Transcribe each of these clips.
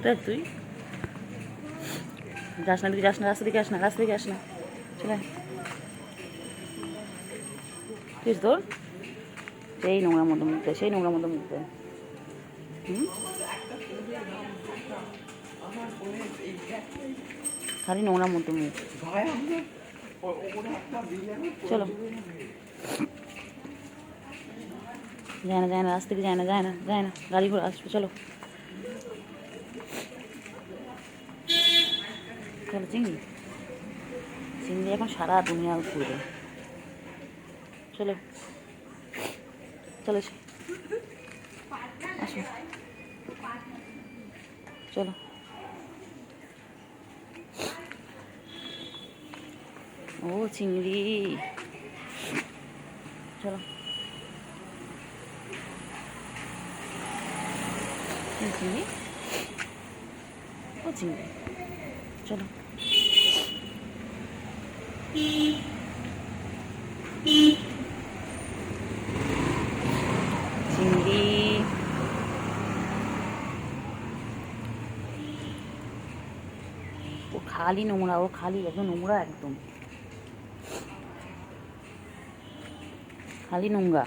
দেখ তুই যাস না, দিকে যাস না, রাস্তা দিকে আস না, রাস্তা দিকে আস না, চলে তুই তোর সেই নোংরার মধ্যে মুখতে, সেই নোংরার মধ্যে মুখতে। খালি নোংরার মধ্যে মুখ। চলো যায় না, যায় না, রাস্তা থেকে যায় না, যায় না, যায় না, গাড়ি ঘোড়া আসবে। চলো চলো চিংড়ি, চিংড়ি এখন সারা দুনিয়া ঘুরবে। চলো চলো আসো, চলো ও চিংড়ি, চলো চিংড়ি, ও চিংড়ি, চলো চিংড়ি, ও খালি নোংরা, ও খালি একদম নোংরা, একদম খালি নোংরা।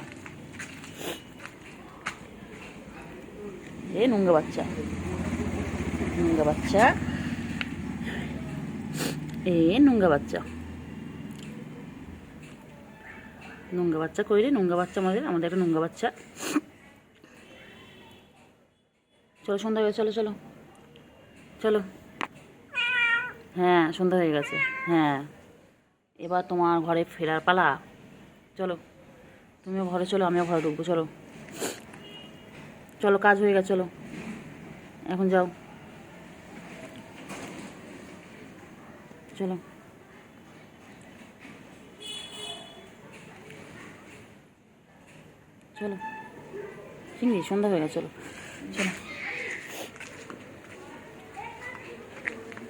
এ নোংরা বাচ্চা, নোংরা বাচ্চা, এ নোংরা বাচ্চা, নোংরা বাচ্চা কই রে, নোংরা বাচ্চা আমাদের একটা নোংরা বাচ্চা। চলো সন্ধ্যা হয়ে গেছে, চলো চলো চলো, হ্যাঁ সন্ধ্যা হয়ে গেছে, হ্যাঁ এবার তোমার ঘরে ফেরার পালা। চলো তুমিও ঘরে চলো, আমিও ঘরে ঢুকবো। চলো চলো, কাজ হয়ে গেছে, চলো এখন যাও। চলো চলো চিংড়ি, সন্ধ্যা হয়ে গেছে, চলো চলো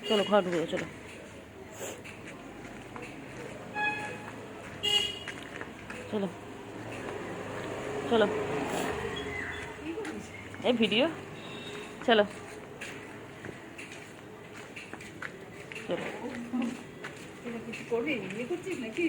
চলো, ঘর ঢুকে চলো, চলো চলো, এই ভিডিও, চলো চলো। কিছু করবি, করছিস নাকি?